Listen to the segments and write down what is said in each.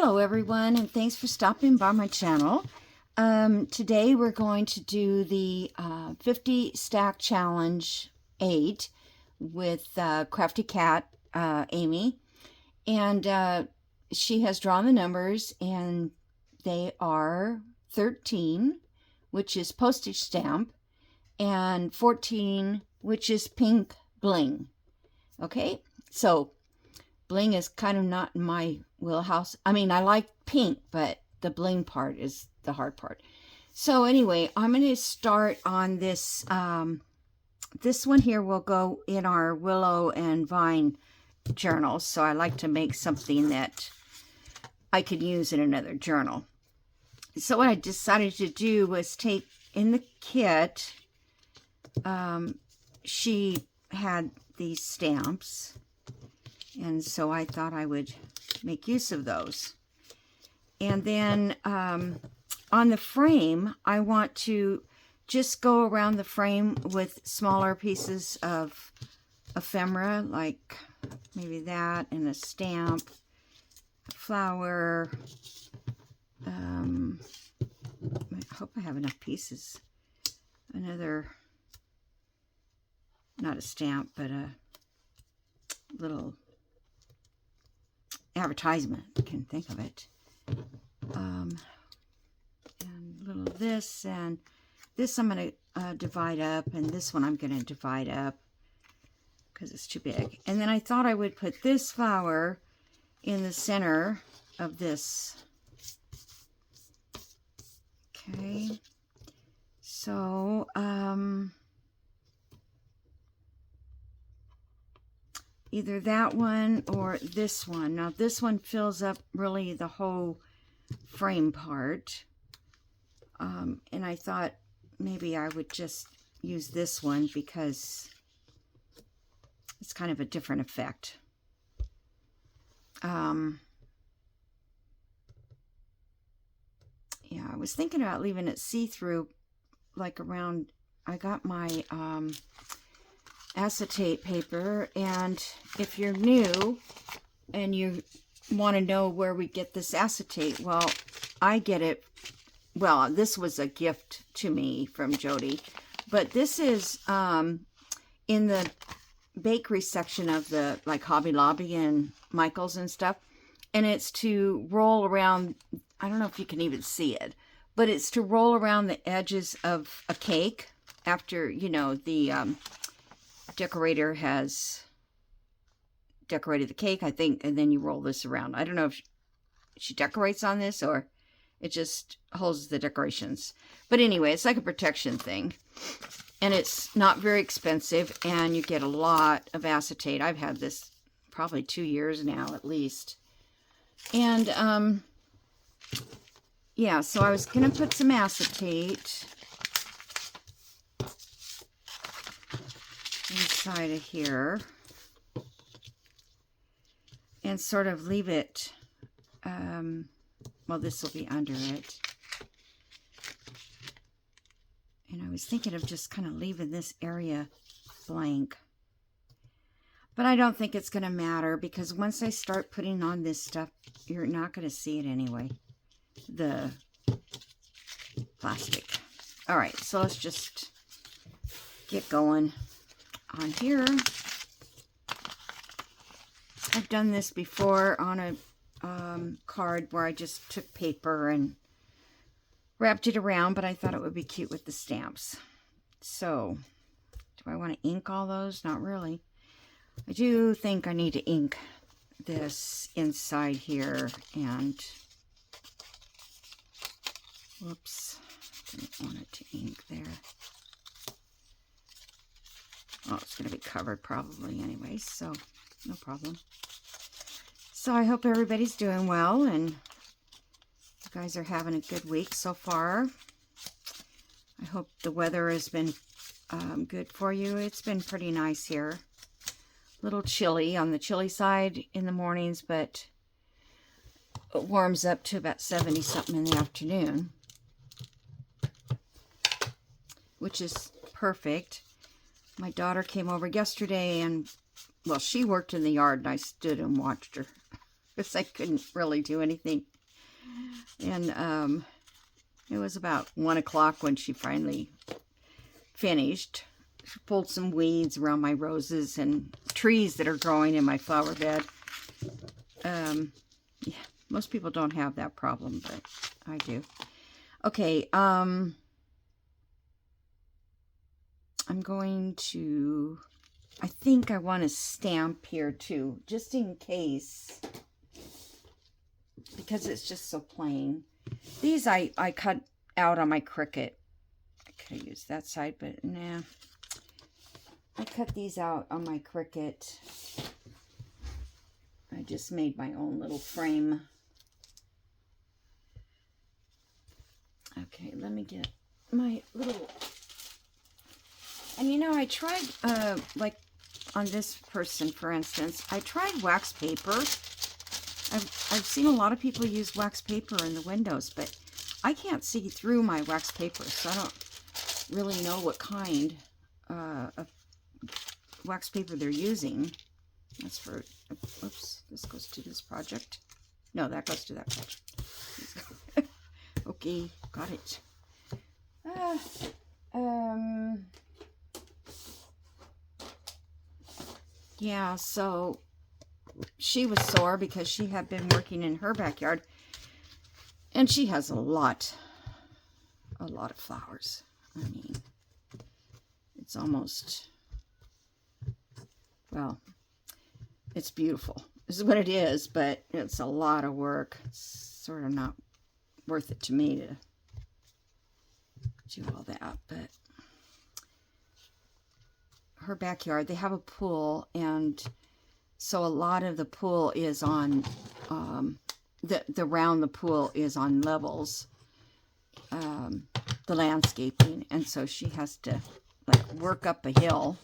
Hello everyone, and thanks for stopping by my channel. Today we're going to do the 50 stack challenge 8 with Crafty Cat Amy, and she has drawn the numbers, and they are 13, which is postage stamp, and 14, which is pink bling. Okay, so bling is kind of not in my wheelhouse. I mean, I like pink, but the bling part is the hard part. So anyway, I'm going to start on this. This one here will go in our willow and vine journal. So I like to make something that I could use in another journal. So what I decided to do was take in the kit, she had these stamps. And so I thought I would make use of those. And then on the frame, I want to just go around the frame with smaller pieces of ephemera, like maybe that, and a stamp, a flower. I hope I have enough pieces. Another, not a stamp, but a little advertisement, I can think of it. And a little of this, and this I'm going to divide up, and this one I'm going to divide up because it's too big. And then I thought I would put this flower in the center of this. Okay, so either that one or this one. Now this one fills up really the whole frame part. And I thought maybe I would just use this one because it's kind of a different effect. Yeah, I was thinking about leaving it see-through, like around, I got my acetate paper, and if you're new and you want to know where we get this acetate, well, I get it, well, this was a gift to me from Jody, but this is in the bakery section of the, like, Hobby Lobby and Michael's and stuff, and it's to roll around, I don't know if you can even see it, but it's to roll around the edges of a cake after, you know, the decorator has decorated the cake, I think, and then you roll this around. I don't know if she decorates on this or it just holds the decorations. But anyway, it's like a protection thing. And it's not very expensive, and you get a lot of acetate. I've had this probably 2 years now at least. And yeah, so I was going to put some acetate inside of here and sort of leave it, well, this will be under it. And I was thinking of just kind of leaving this area blank. But I don't think it's going to matter, because once I start putting on this stuff, you're not going to see it anyway. The plastic. All right, so let's just get going on here. I've done this before on a card where I just took paper and wrapped it around, but I thought it would be cute with the stamps. So, do I want to ink all those? Not really. I do think I need to ink this inside here, and whoops, didn't want it to ink there. Oh, it's going to be covered probably anyway, so no problem. So I hope everybody's doing well, and you guys are having a good week so far. I hope the weather has been good for you. It's been pretty nice here. A little chilly on the chilly side in the mornings, but it warms up to about 70 something in the afternoon, which is perfect. My daughter came over yesterday, and well, she worked in the yard and I stood and watched her. because I couldn't really do anything. And it was about 1 o'clock when she finally finished. She pulled some weeds around my roses and trees that are growing in my flower bed. Yeah, most people don't have that problem, but I do. Okay, I'm going to, I think I want to stamp here too, just in case, because it's just so plain. These I cut out on my Cricut. I could have used that side, but nah. I cut these out on my Cricut. I just made my own little frame. Okay, let me get my little... And you know, I tried, like on this person, for instance, I tried wax paper. I've seen a lot of people use wax paper in the windows, but I can't see through my wax paper, so I don't really know what kind of wax paper they're using. That's for, oops, this goes to this project. No, that goes to that project. Okay, got it. Yeah, so she was sore because she had been working in her backyard, and she has a lot of flowers. I mean, it's almost, well, it's beautiful. This is what it is, but it's a lot of work. It's sort of not worth it to me to do all that, but her backyard, they have a pool, and so a lot of the pool is on, the round the pool is on levels, the landscaping, and so she has to like work up a hill,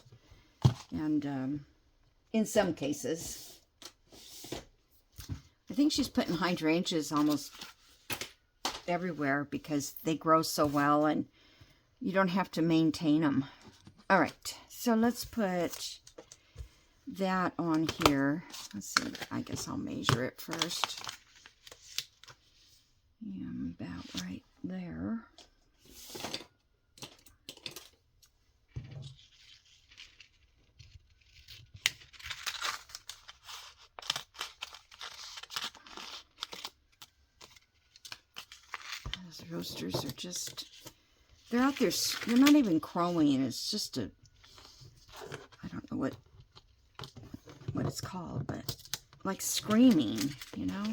and in some cases, I think she's putting hydrangeas almost everywhere because they grow so well and you don't have to maintain them. All right, so let's put that on here. Let's see, I guess I'll measure it first. Yeah, I'm about right there. Those roasters are just, they're out there, they're not even crowing. It's just a, I don't know what it's called, but like screaming, you know?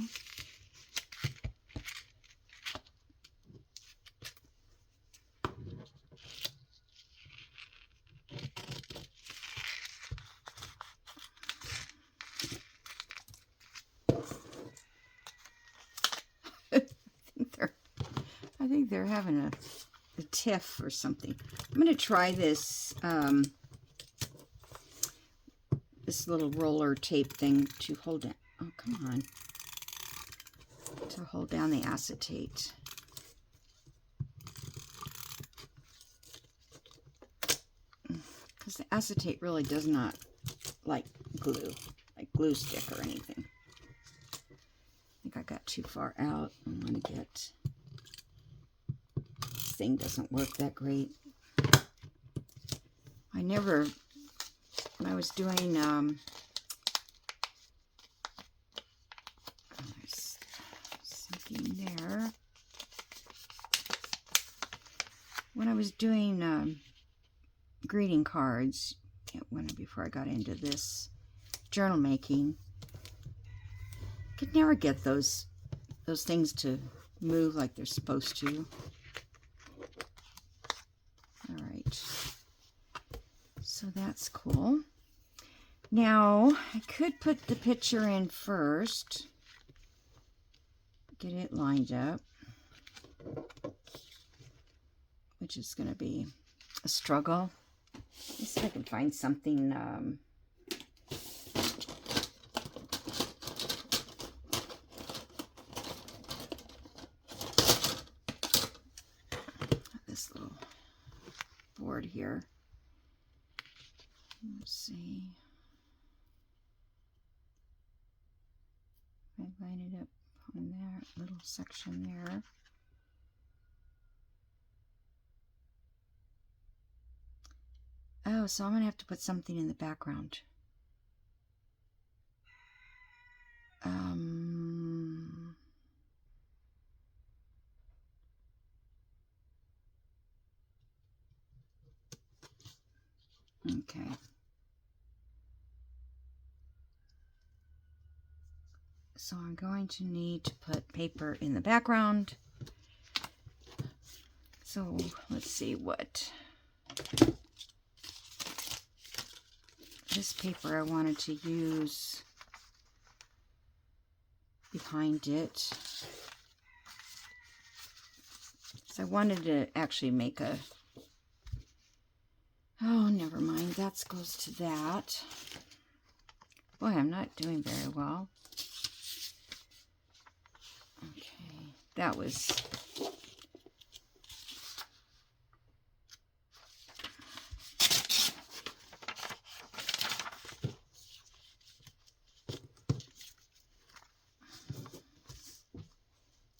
I think they're having a tiff or something. I'm going to try this this little roller tape thing to hold it. Oh, come on. To hold down the acetate. Because the acetate really does not like glue stick or anything. I think I got too far out. I'm going to get... This thing doesn't work that great. I never... When I was doing... there's something there. When I was doing greeting cards, before I got into this journal making, I could never get those things to move like they're supposed to. All right, so that's cool. Now I could put the picture in first, get it lined up, which is going to be a struggle. Let's see if I can find something this little board here. Let's see. line it up on that little section there. Oh, so I'm going to have to put something in the background. Okay. So I'm going to need to put paper in the background. So let's see what this paper I wanted to use behind it. So I wanted to actually make a, oh, never mind. That goes to that. Boy, I'm not doing very well. Okay, that was,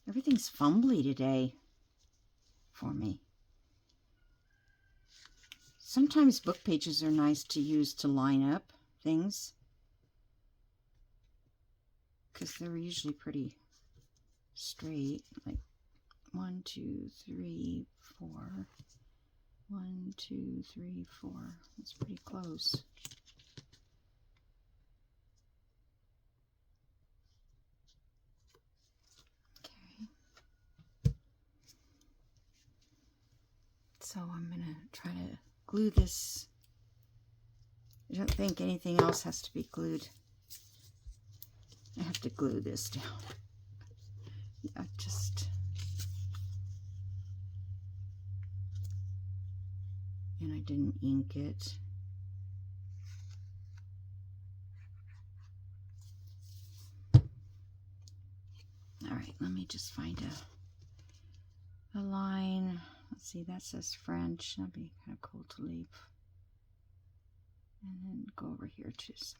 everything's fumbly today for me. Sometimes book pages are nice to use to line up things, because they're usually pretty straight, like 1, 2, 3, 4. 1, 2, 3, 4. That's pretty close. Okay. So I'm going to try to glue this. I don't think anything else has to be glued. I have to glue this down. Yeah, just... And I didn't ink it. All right, let me just find a line. Let's see, that says French. That'd be kind of cool to leave. And then go over here to some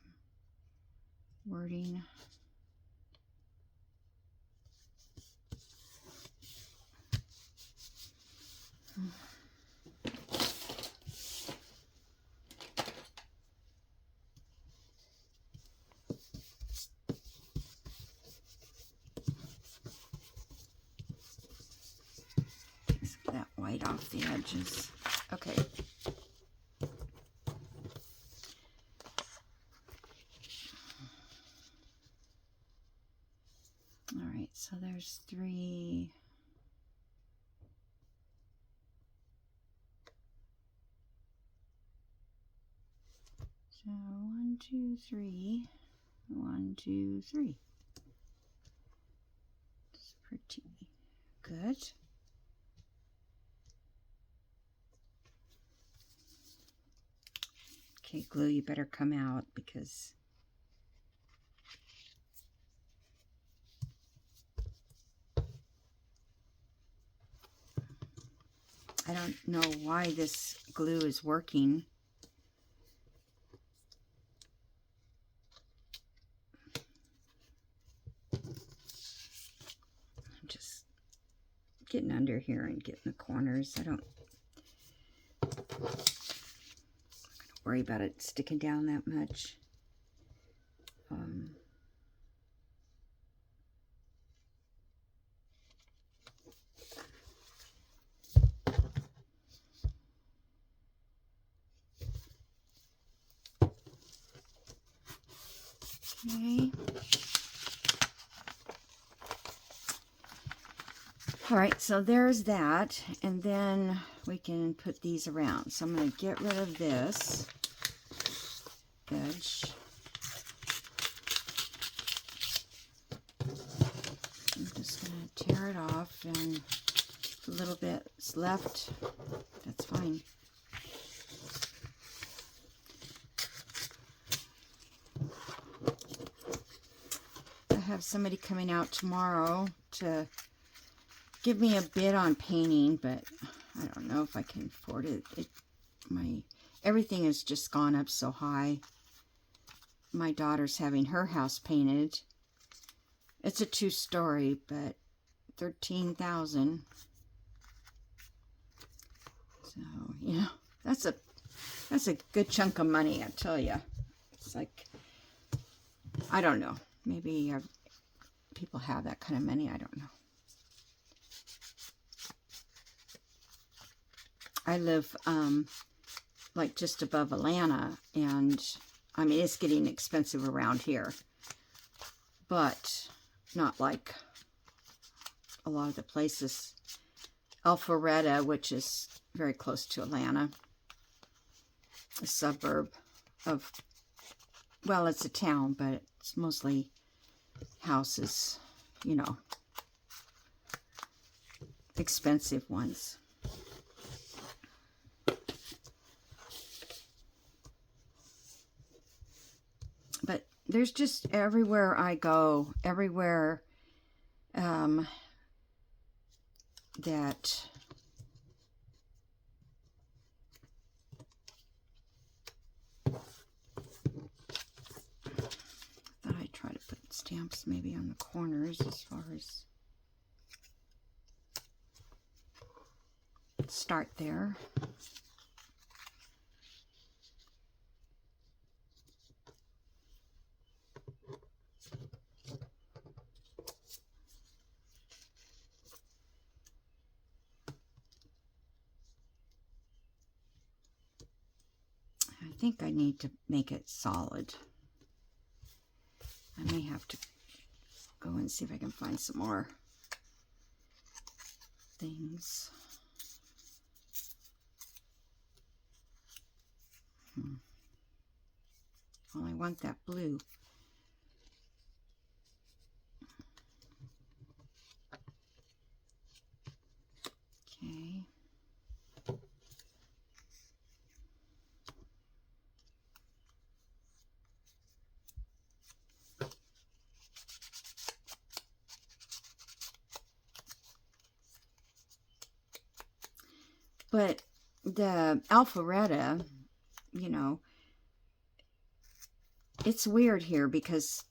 wording. Take some of that white off the edges. Okay. All right, so there's 3. So 1, 2, 3. 1, 2, 3. It's pretty good. Okay, glue, you better come out because I don't know why this glue is working. I'm just getting under here and getting the corners. I'm not gonna worry about it sticking down that much. Okay. All right, so there's that, and then we can put these around. So I'm going to get rid of this edge. I'm just going to tear it off, and a little bit's left. That's fine. I have somebody coming out tomorrow to give me a bid on painting, but I don't know if I can afford it. Everything has just gone up so high. My daughter's having her house painted, It's a 2-story, but 13,000. So, yeah, that's a good chunk of money, I tell you. It's like, I don't know. Maybe people have that kind of money. I don't know. I live like just above Atlanta, and I mean, it's getting expensive around here, but not like a lot of the places. Alpharetta, which is very close to Atlanta, a suburb of, well, it's a town, but it's mostly houses, you know, expensive ones. But there's just everywhere I go, everywhere that thought I'd try to put stamps maybe on the corners as far as start there. I think I need to make it solid. I may have to go and see if I can find some more things. Well, I want that blue. Okay. But the Alpharetta, you know, it's weird here because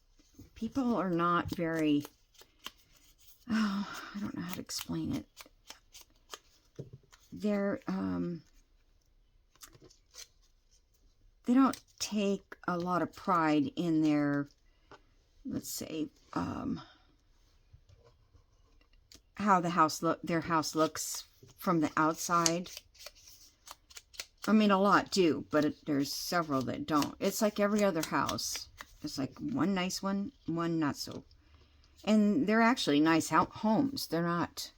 people are not very, oh, I don't know how to explain it. They're, they don't take a lot of pride in their, let's say, how their house looks from the outside. I mean, a lot do, but there's several that don't. It's like every other house. It's like one nice one, one not so. And they're actually nice homes. They're not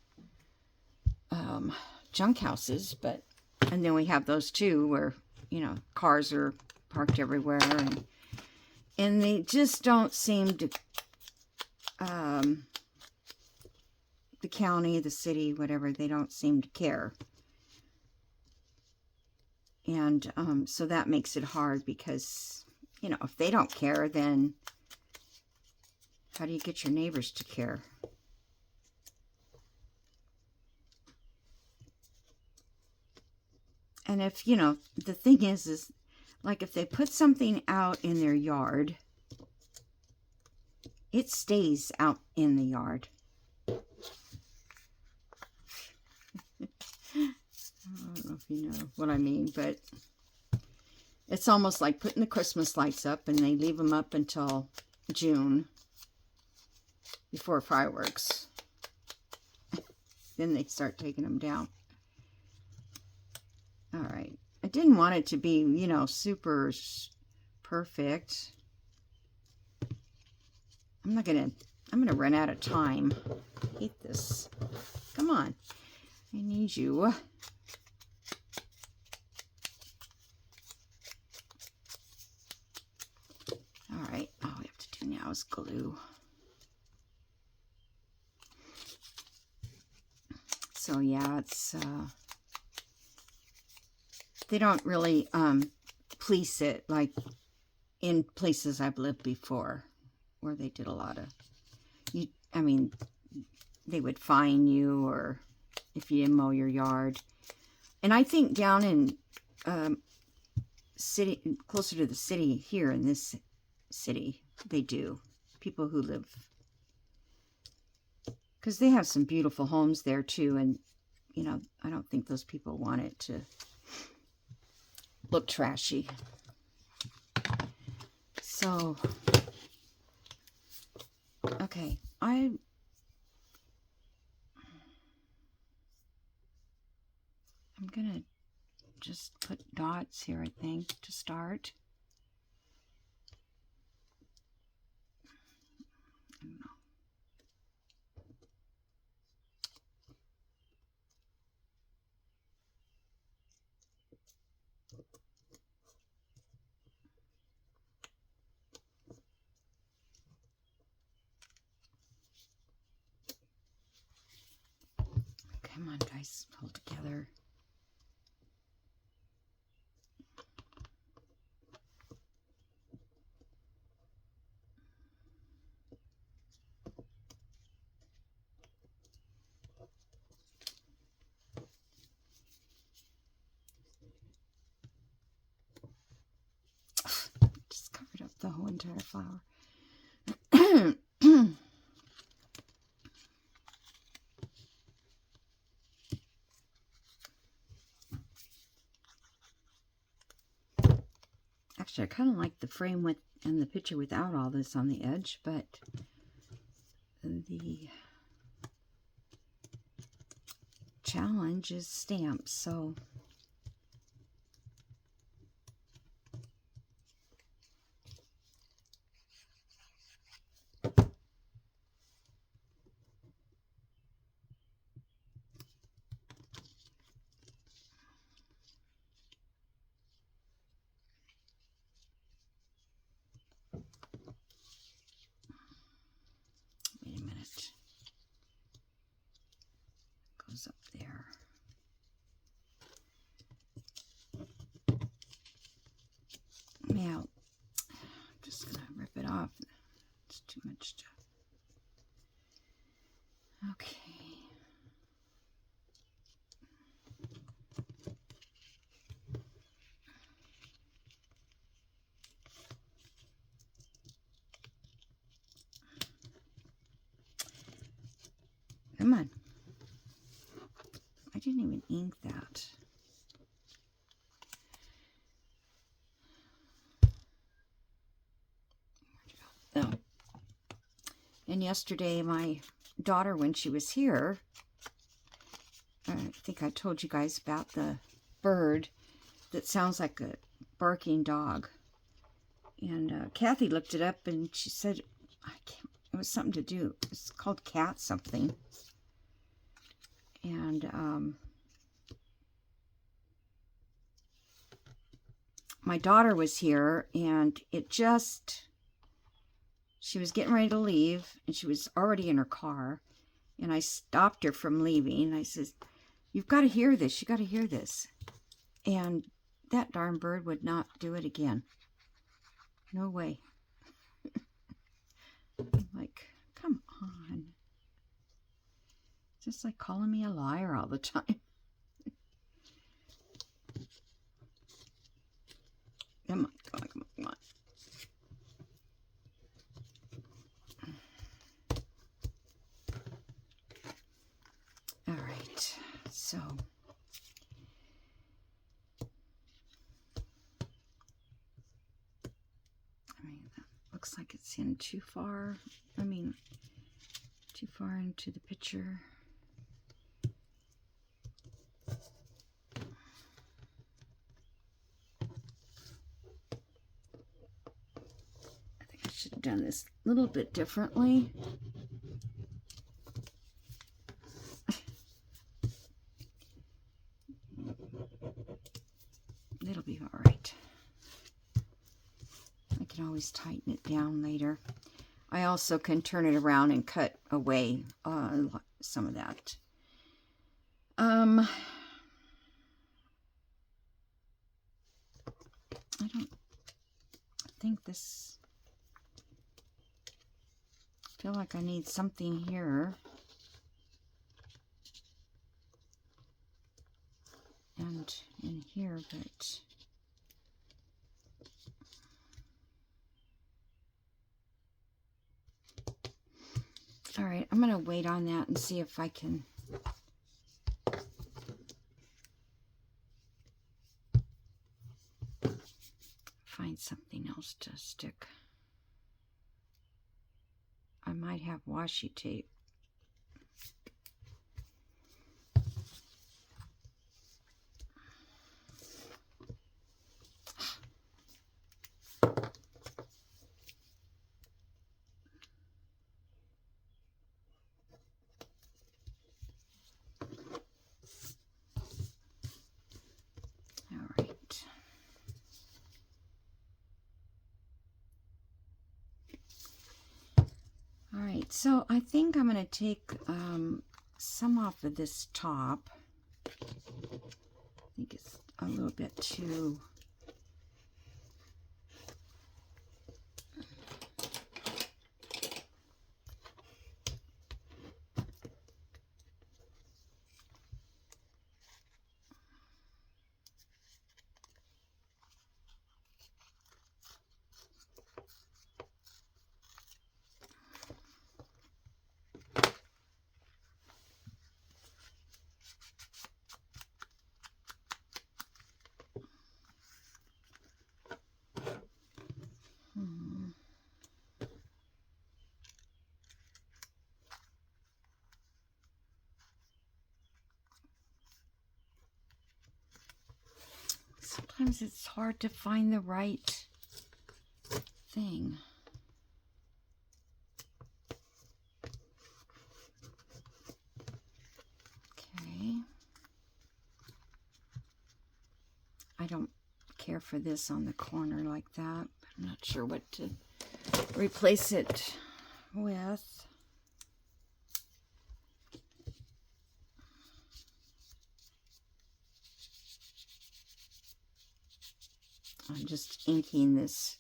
junk houses, but, and then we have those too where, you know, cars are parked everywhere, and they just don't seem to, the county, the city, whatever, they don't seem to care. And so that makes it hard because, you know, if they don't care, then how do you get your neighbors to care? And if, you know, the thing is like if they put something out in their yard, it stays out in the yard. I don't know if you know what I mean, but it's almost like putting the Christmas lights up, and they leave them up until June before fireworks. Then they start taking them down. All right. I didn't want it to be, you know, super perfect. I'm gonna run out of time. I hate this. Come on. I need you. All right. All we have to do now is glue. So yeah, it's they don't really police it like in places I've lived before, where they did a lot of, I mean, they would fine you or if you didn't mow your yard. And I think down in city, closer to the city here in this city, they do. People who live because they have some beautiful homes there too, and you know, I don't think those people want it to look trashy. So, okay, I'm gonna just put dots here, I think, to start. I don't know. Come on, guys, pull together. Just covered up the whole entire flower. Actually, I kind of like the frame with and the picture without all this on the edge, but the challenge is stamps, so wait a minute. Goes up there. Now, I'm just gonna rip it off. It's too much to. Okay. Come on. I didn't even ink that. Oh. And yesterday, my daughter, when she was here, I think I told you guys about the bird that sounds like a barking dog. And Kathy looked it up and she said, it was something to do. It's called cat something. And my daughter was here and she was getting ready to leave and she was already in her car. And I stopped her from leaving. I said, you've got to hear this. You got to hear this. And that darn bird would not do it again. No way. I'm like, come on. Just like calling me a liar all the time. Come on, come on, come on, come on. All right, so I mean, that looks like it's in too far. I mean, too far into the picture. I think I should have done this a little bit differently. It'll be all right. I can always tighten it down later. I also can turn it around and cut away some of that. I don't think this. I feel like I need something here. And in here, but All right, I'm going to wait on that and see if I can find something else to stick. I might have washi tape. Alright, so I think I'm going to take some off of this top. I think it's a little bit too... Sometimes it's hard to find the right thing. Okay. I don't care for this on the corner like that. I'm not sure what to replace it with. I'm just inking this.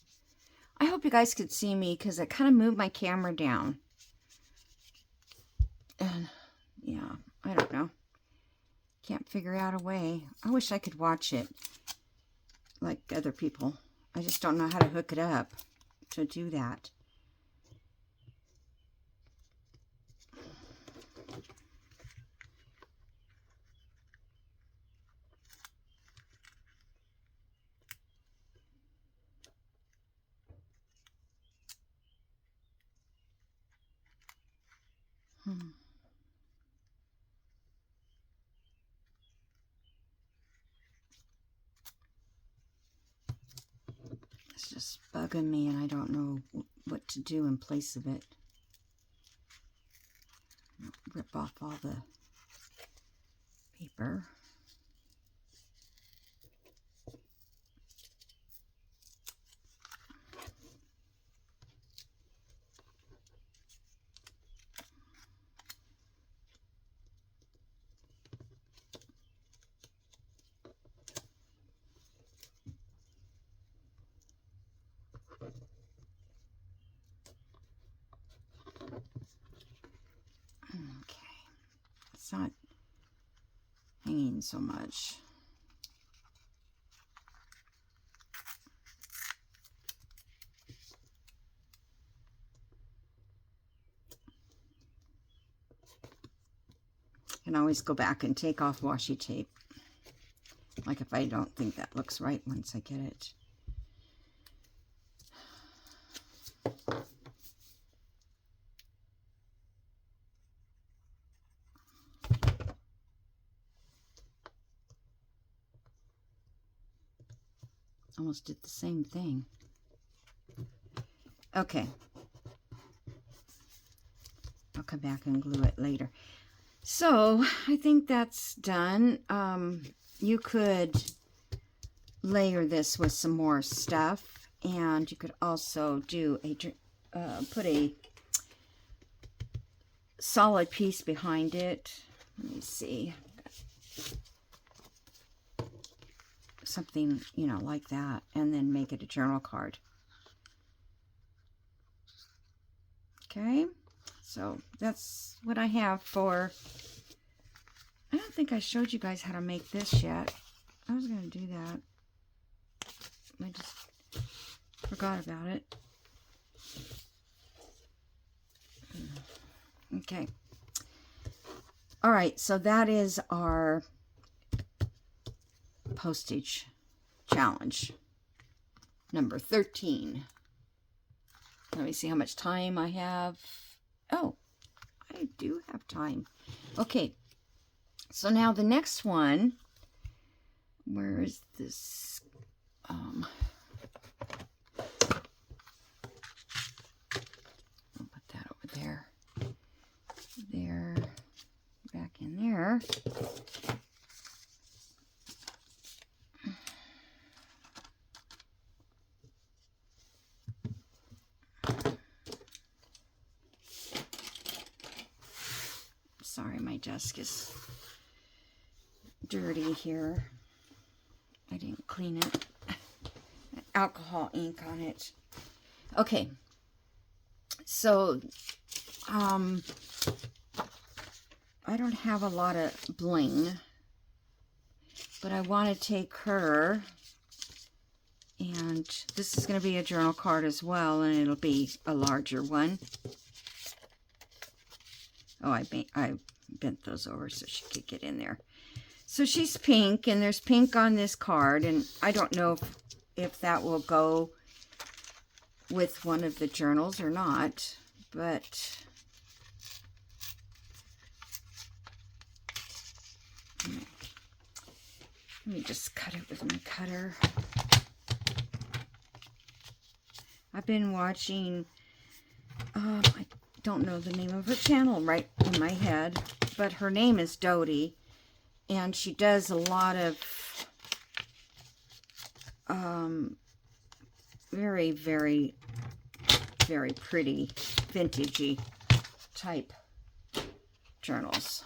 I hope you guys could see me because I kind of moved my camera down. And yeah, I don't know. Can't figure out a way. I wish I could watch it like other people. I just don't know how to hook it up to do that. It's just bugging me and I don't know what to do in place of it. Rip off all the paper. It's not hanging so much. I can always go back and take off washi tape. Like if I don't think that looks right once I get it. Almost did the same thing. Okay. I'll come back and glue it later. So, I think that's done. You could layer this with some more stuff. And you could also do a, put a solid piece behind it. Let me see. Something, you know, like that, and then make it a journal card. Okay, so that's what I have for, I don't think I showed you guys how to make this yet. I was going to do that. I just forgot about it. Okay. All right, so that is our postage challenge. Number 13. Let me see how much time I have. Oh, I do have time. Okay, so now the next one, where is this? I'll put that over there. There, back in there. Sorry, my desk is dirty here. I didn't clean it. Alcohol ink on it. Okay. So, I don't have a lot of bling, but I want to take her, and this is going to be a journal card as well, and it'll be a larger one. Oh, I bent those over so she could get in there. So she's pink, and there's pink on this card, and I don't know if that will go with one of the journals or not, but let me just cut it with my cutter. I've been watching, I don't know the name of her channel right in my head, but her name is Dodie, and she does a lot of very, very, very pretty vintagey type journals.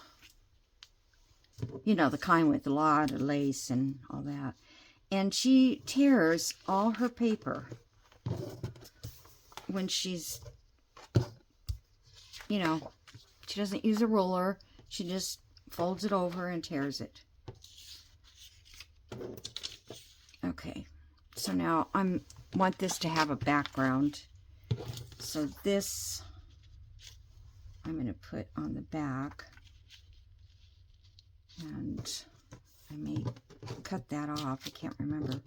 You know, the kind with a lot of lace and all that. And she tears all her paper when she's, you know, she doesn't use a ruler. She just folds it over and tears it. Okay, so now I want this to have a background. So this I'm going to put on the back, and I may cut that off. I can't remember.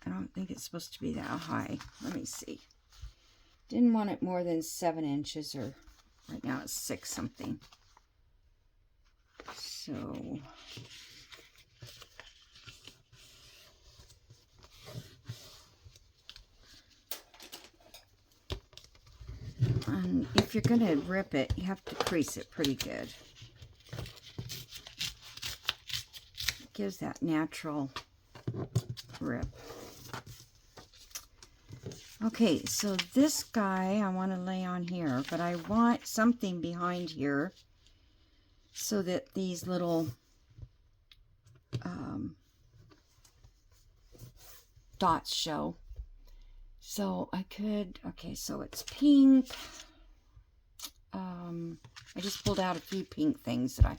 I don't think it's supposed to be that high. Let me see. Didn't want it more than 7 inches, or right now it's 6 something. So and if you're going to rip it, you have to crease it pretty good. It gives that natural rip. Okay, so this guy I want to lay on here, but I want something behind here so that these little dots show. So I could, okay, so it's pink. I just pulled out a few pink things that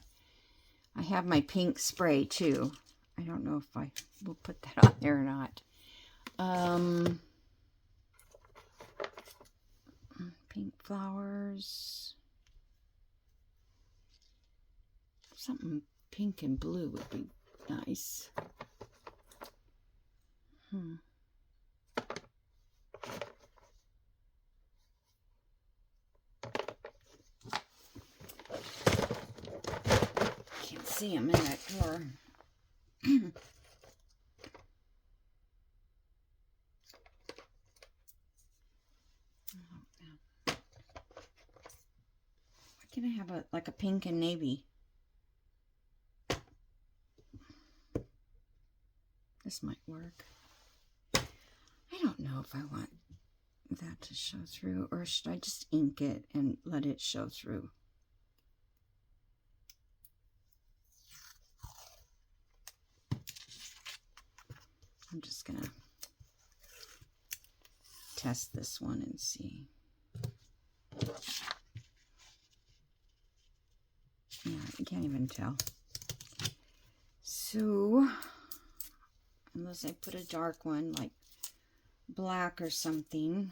I have my pink spray too. I don't know if I will put that on there or not. Pink flowers. Something pink and blue would be nice. Can't see him in that drawer. Why can't I have like a pink and navy? This might work. I don't know if I want that to show through, or should I just ink it and let it show through? I'm just gonna test this one and see. Yeah, you can't even tell. So, unless I put a dark one like black or something.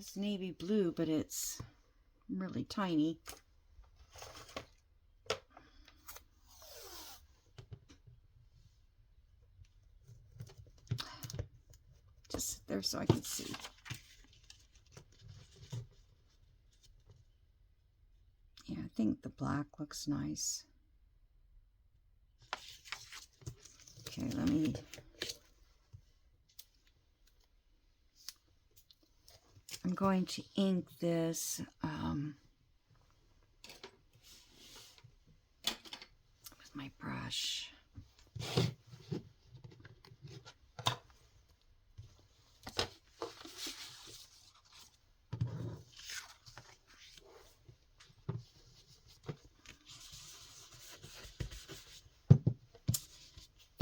This navy blue, but it's really tiny. Just sit there so I can see. Yeah, I think the black looks nice. Okay, I'm going to ink this with my brush. I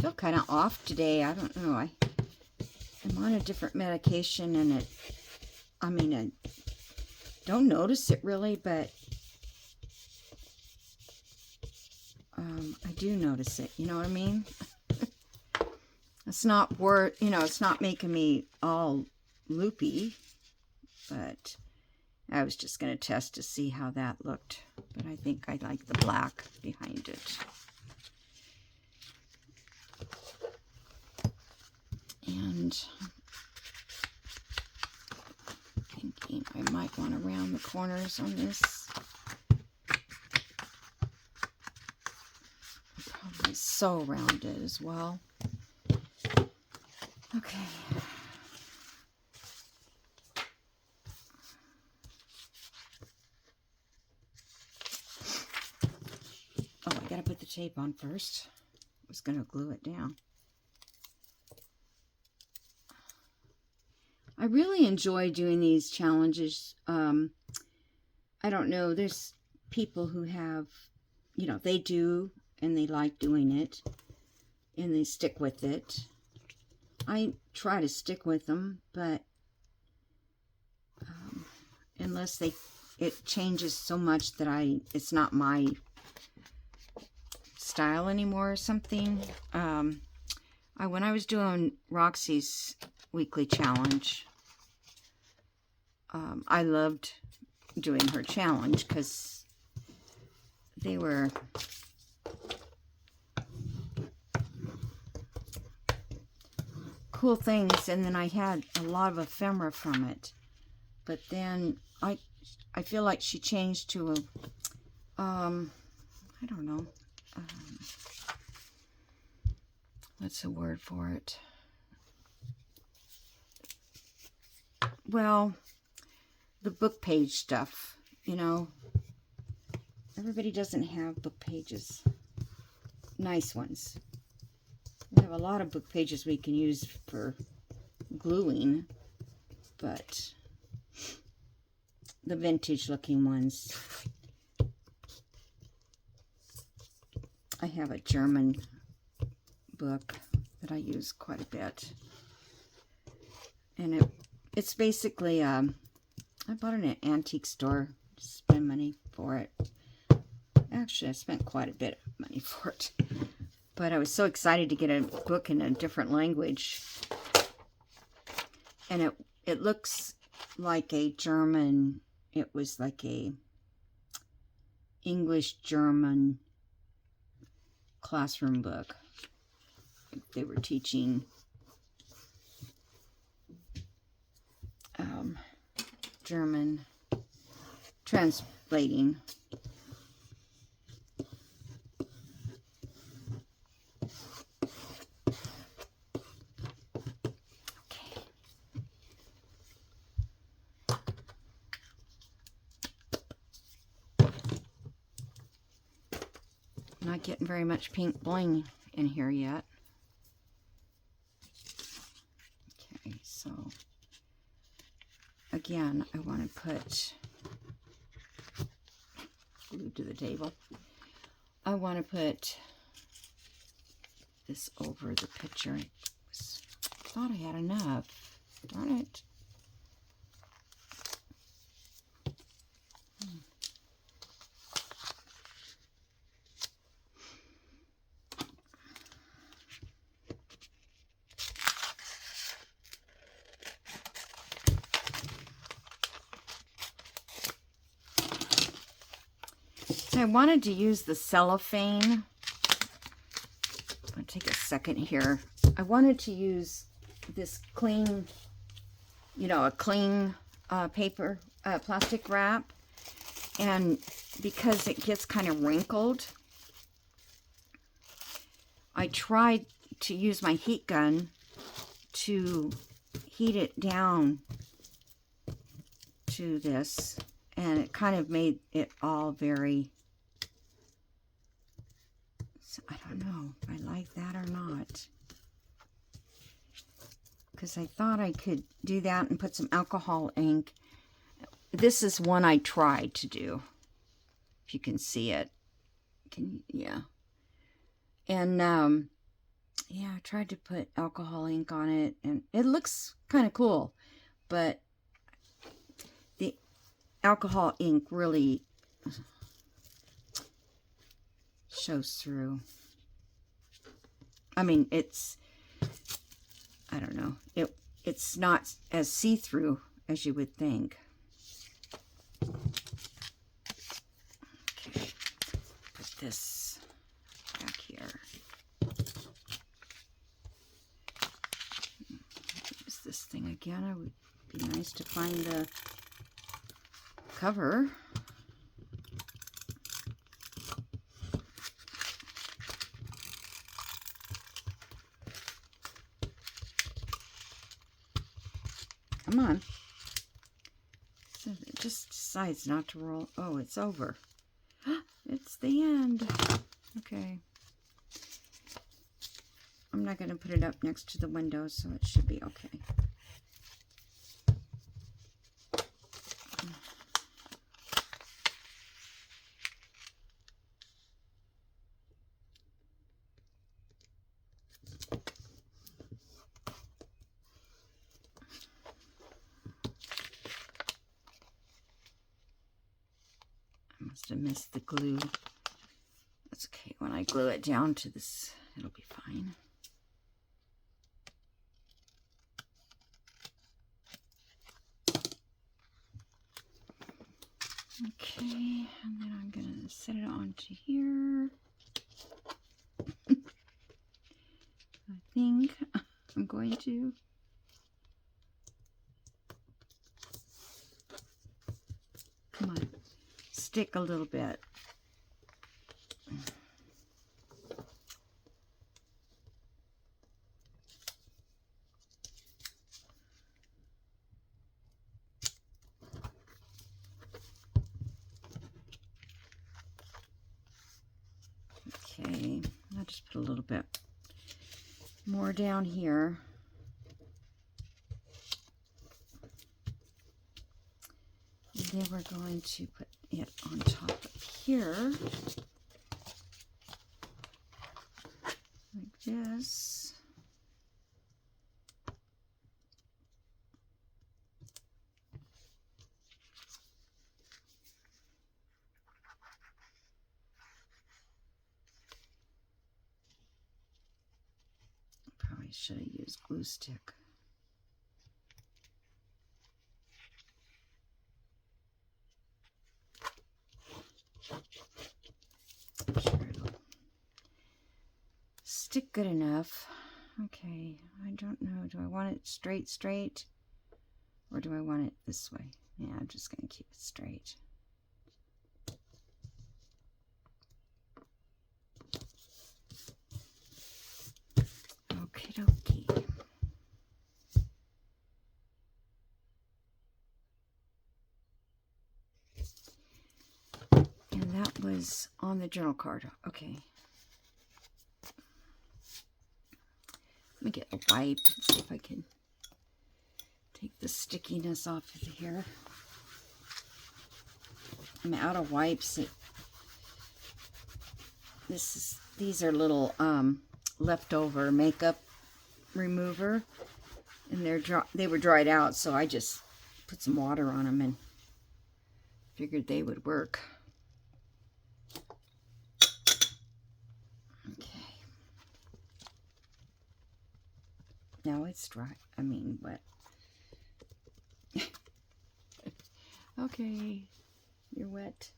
feel kind of off today. I don't know. I'm on a different medication, and I don't notice it really, but I do notice it. You know what I mean? It's not it's not making me all loopy, but I was just going to test to see how that looked. But I think I like the black behind it. And thinking I might want to round the corners on this. Probably so rounded as well. Okay. Oh, I gotta put the tape on first. I was gonna glue it down. I really enjoy doing these challenges. I don't know, there's people who have, they do and they like doing it and they stick with it. I try to stick with them, but unless it changes so much that it's not my style anymore or something. When I was doing Roxy's weekly challenge, I loved doing her challenge because they were cool things, and then I had a lot of ephemera from it. But then I feel like she changed to I don't know, what's the word for it? Well, the book page stuff, everybody doesn't have book pages, nice ones. We have a lot of book pages we can use for gluing, but the vintage looking ones. I have a German book that I use quite a bit, and it's basically I bought it at an antique store to spend money for it. Actually, I spent quite a bit of money for it, but I was so excited to get a book in a different language, and it looks like a German. It was like a English-German classroom book. They were teaching German, translating. Okay. Not getting very much pink bling in here yet. Okay, so again, I want to put glue to the table. I want to put this over the picture. I thought I had enough. Darn it. I wanted to use the cellophane. I'll take a second here. I wanted to use this cling, a cling paper, plastic wrap. And because it gets kind of wrinkled, I tried to use my heat gun to heat it down to this, and it kind of made it all very, I don't know if I like that or not, because I thought I could do that and put some alcohol ink. This is one I tried to do, if you can see it. Yeah. And yeah, I tried to put alcohol ink on it, and it looks kind of cool, but the alcohol ink really shows through. I mean, I don't know, it's not as see-through as you would think. Okay, put this back here. Use this thing again. It would be nice to find the cover. Come on. So it just decides not to roll. Oh, it's over. It's the end. Okay. I'm not going to put it up next to the window, so it should be okay. Must have missed the glue. That's okay. When I glue it down to this, it'll be fine. Okay, and then I'm going to set it onto here. I think I'm going to. Come on. Stick a little bit. Okay, I'll just put a little bit more down here. And then we're going to put it on top of here, like this. Probably should have used glue stick. I'm sure it'll stick good enough. Okay, I don't know. Do I want it straight, or do I want it this way? Yeah, I'm just going to keep it straight. Okie dokie. And that was on the journal card. Okay. Let me get a wipe and see if I can take the stickiness off of here. I'm out of wipes. These are little leftover makeup remover, and they were dried out, so I just put some water on them and figured they would work. Okay. Now it's dry. I mean, wet. Okay, you're wet.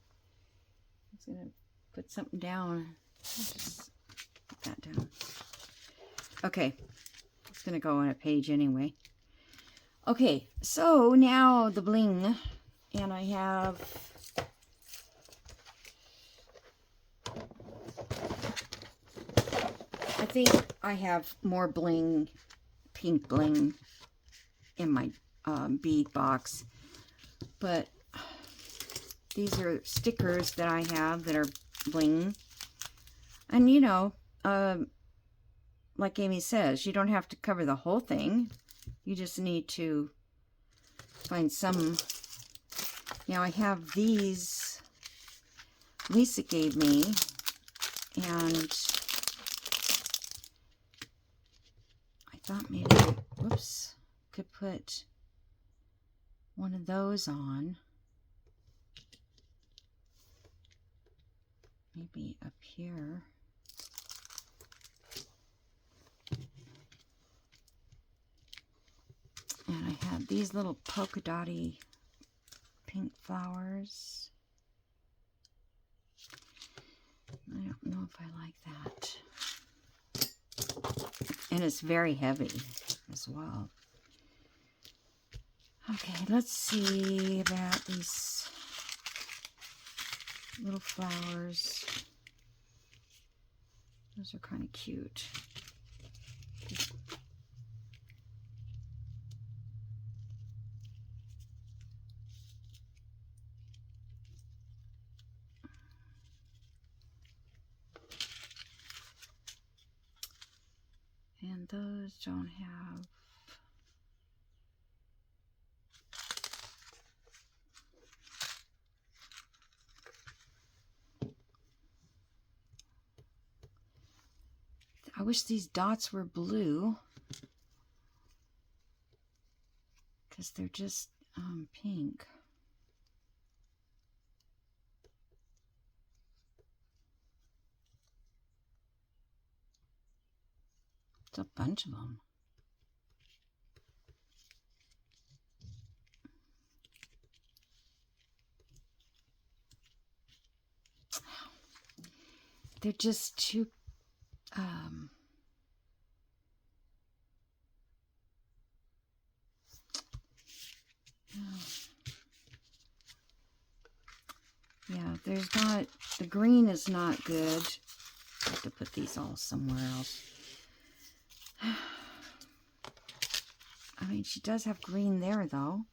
was going to put something down. I'll just put that down. Okay. It's going to go on a page anyway. Okay, so now the bling. And I have... I think I have more bling, pink bling, in my bead box. But these are stickers that I have that are bling. And you know, like Amy says, you don't have to cover the whole thing. You just need to find some. Now I have these Lisa gave me, and I thought maybe, whoops, could put one of those on. Maybe up here. And I have these little polka dotty pink flowers. I don't know if I like that. And it's very heavy as well. Okay, let's see about these little flowers. Those are kind of cute. And those don't have... I wish these dots were blue, because they're just pink. It's a bunch of them. They're just too yeah, there's not, the green is not good. I have to put these all somewhere else. I mean, she does have green there, though.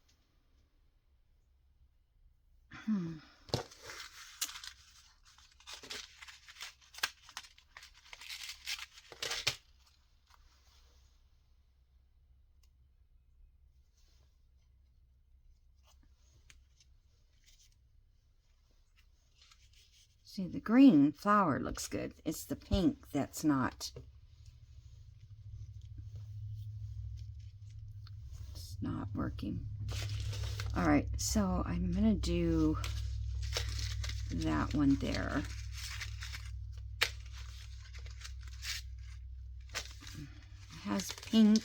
See, the green flower looks good. It's the pink that's not. It's not working. All right, so I'm gonna do that one there. It has pink.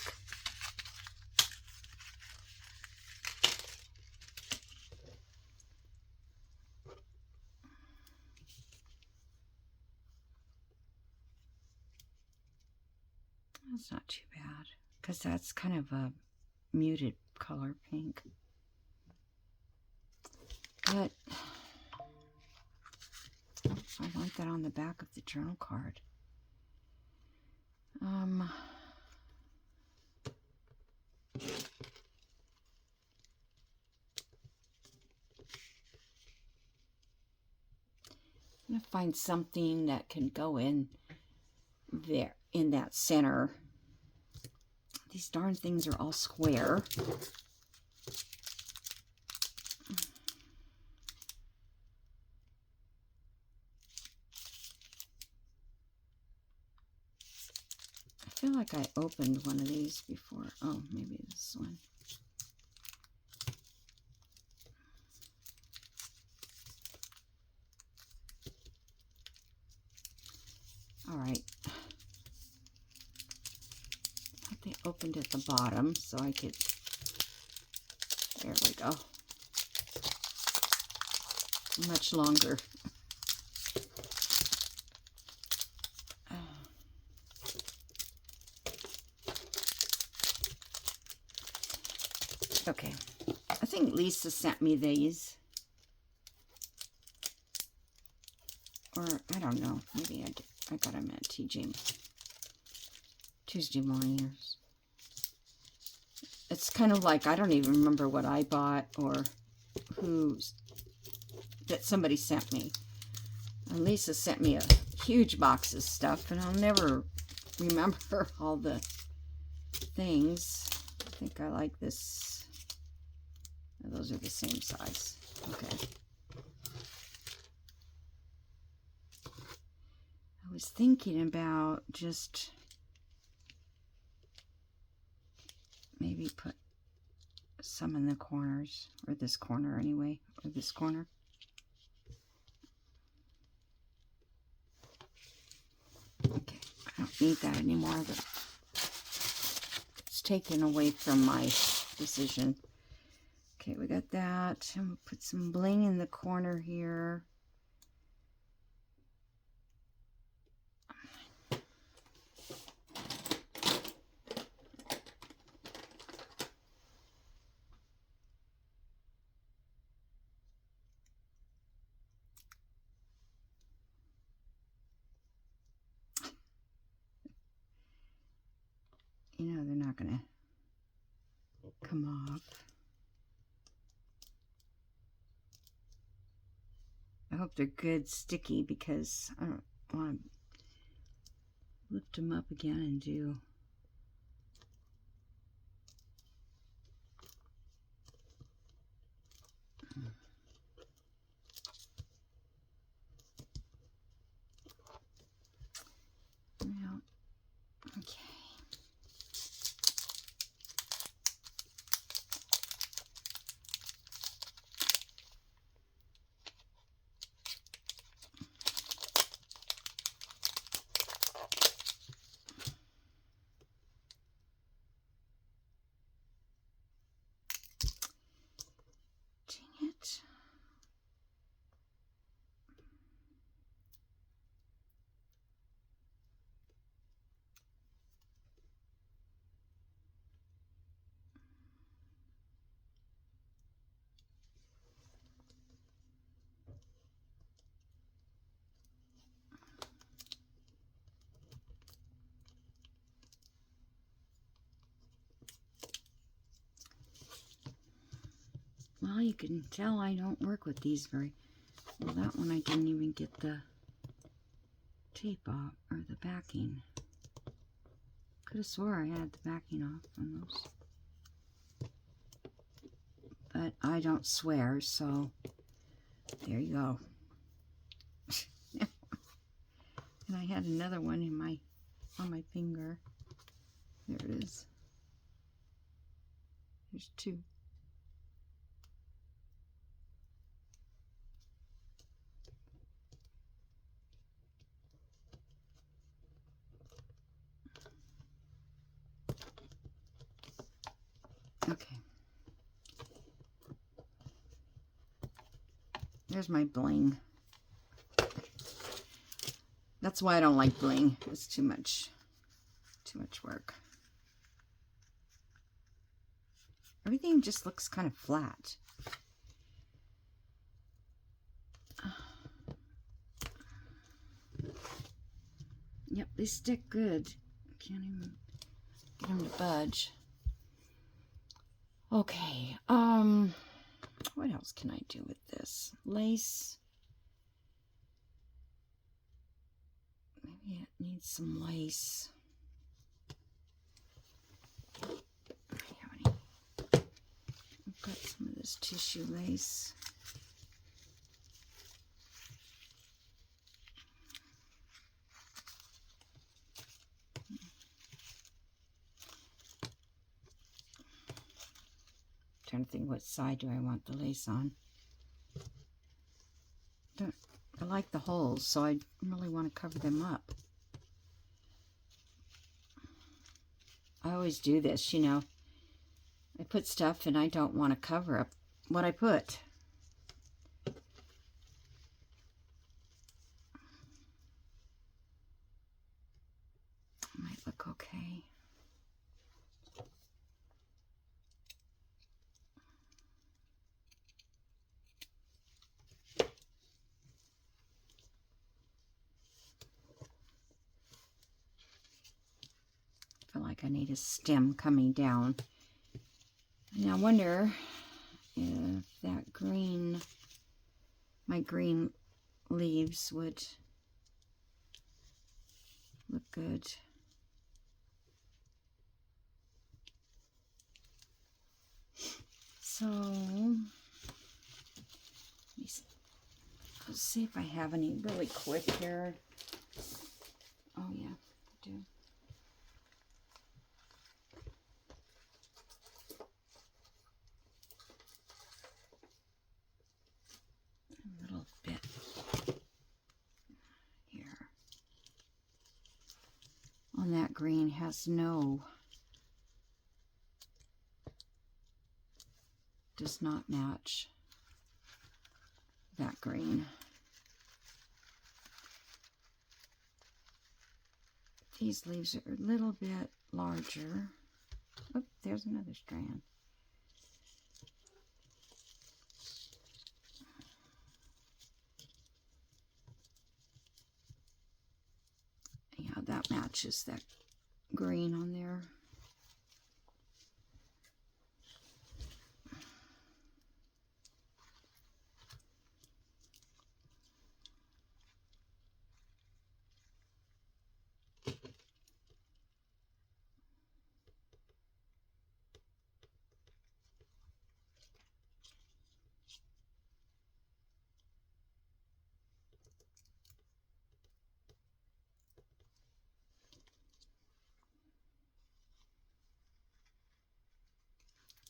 That's not too bad, because that's kind of a muted color pink. But I want that on the back of the journal card. I'm gonna find something that can go in there, in that center. These darn things are all square. I feel like I opened one of these before. Oh, maybe this one. All right. I think they opened at the bottom so I could, there we go. Much longer. Okay. I think Lisa sent me these. Or, I don't know. Maybe I got them at Tuesday mornings. It's kind of like, I don't even remember what I bought or that somebody sent me. And Lisa sent me a huge box of stuff, and I'll never remember all the things. I think I like this. Those are the same size. Okay. I was thinking about just maybe put some in the corners, or this corner anyway, or this corner. Okay, I don't need that anymore. It's taken away from my decision. Okay, we got that. I'm gonna put some bling in the corner here. You know they're not gonna come off. I hope they're good sticky, because I don't want to lift them up again and do well, okay. Dang it. Well, you can tell I don't work with these very well. That one I didn't even get the tape off, or the backing. Could have swore I had the backing off on those. But I don't swear, so there you go. And I had another one in on my finger. There it is. There's two. Okay. There's my bling. That's why I don't like bling. It's too much work. Everything just looks kind of flat. Yep, they stick good. Can't even get them to budge. Okay, what else can I do with this? Lace. Maybe it needs some lace. I've got some of this tissue lace. Trying to think, what side do I want the lace on? I like the holes, so I really want to cover them up. I always do this, you know. I put stuff and I don't want to cover up what I put. Might look okay. think I need a stem coming down. And I wonder if that green, my green leaves would look good. So, let's see if I have any really quick here. Oh yeah, I do. A little bit here. On that green has no, does not match that green. These leaves are a little bit larger. Oh, there's another strand. Yeah, that matches that green on there.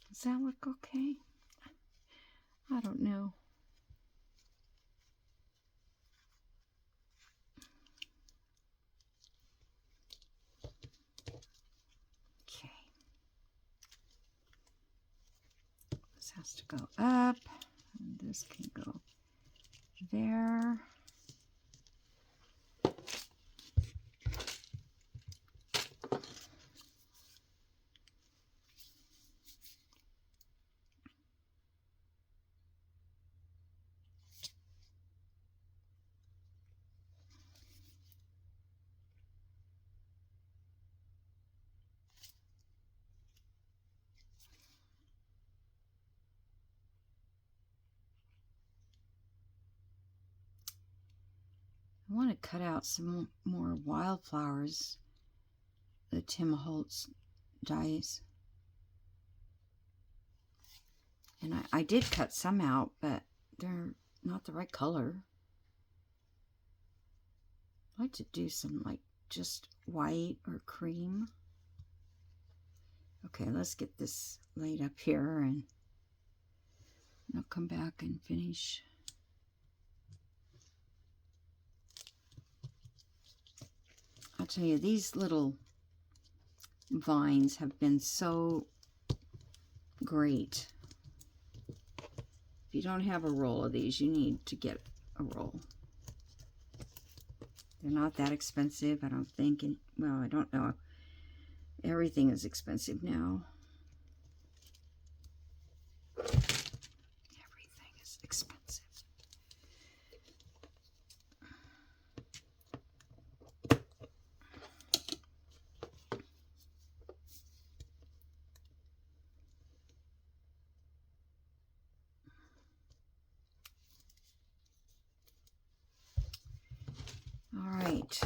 Does that look okay? I don't know. Okay. This has to go up, and this can go there. I want to cut out some more wildflowers, the Tim Holtz dies. And I did cut some out, but they're not the right color. I'd like to do some like just white or cream. Okay, let's get this laid up here and I'll come back and finish. I'll tell you, these little vines have been so great. If you don't have a roll of these, you need to get a roll. They're not that expensive, I don't think. And, well, I don't know. Everything is expensive now. Everything is expensive. All right.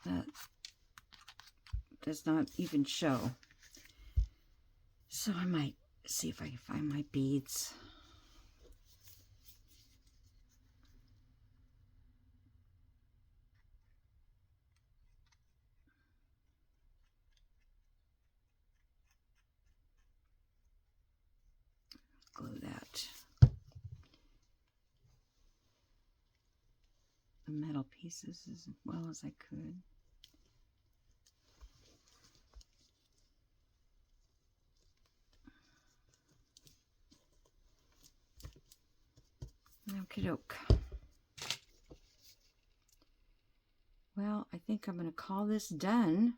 That does not even show. So I might see if I can find my beads. Glue that. The metal pieces as well as I could. Okie doke. Well, I think I'm going to call this done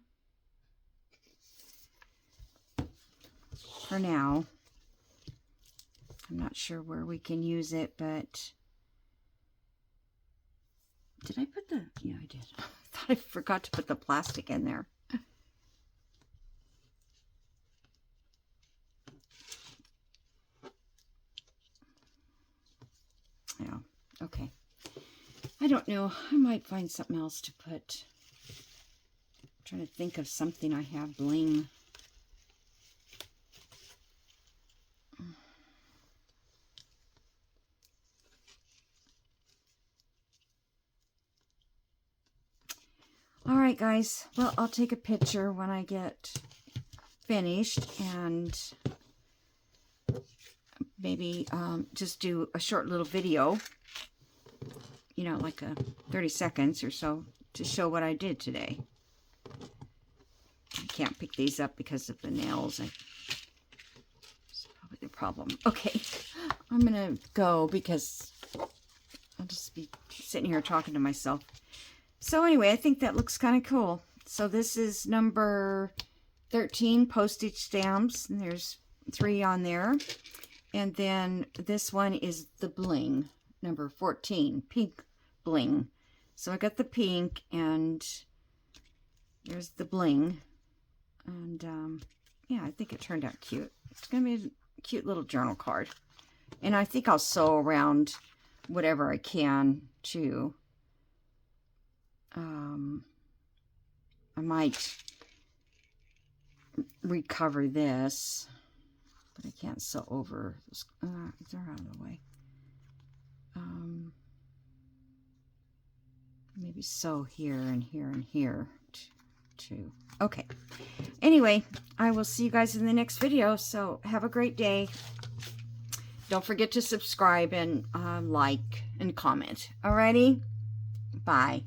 for now. I'm not sure where we can use it, but Did I put the... Yeah, I did. I thought I forgot to put the plastic in there. Yeah, okay. I don't know. I might find something else to put. I'm trying to think of something I have bling. All right, guys. Well, I'll take a picture when I get finished and maybe just do a short little video, you know, like a 30 seconds or so to show what I did today. I can't pick these up because of the nails. It's probably the problem. Okay, I'm going to go because I'll just be sitting here talking to myself. So anyway, I think that looks kind of cool. So this is number 13 postage stamps, and there's 3 on there. And then this one is the bling, number 14, pink bling. So I got the pink, and there's the bling. And yeah, I think it turned out cute. It's going to be a cute little journal card. And I think I'll sew around whatever I can too. I might recover this, but I can't sew over. They're out of the way. Maybe sew here and here and here too. Okay. Anyway, I will see you guys in the next video. So have a great day. Don't forget to subscribe and like and comment. Alrighty? Bye.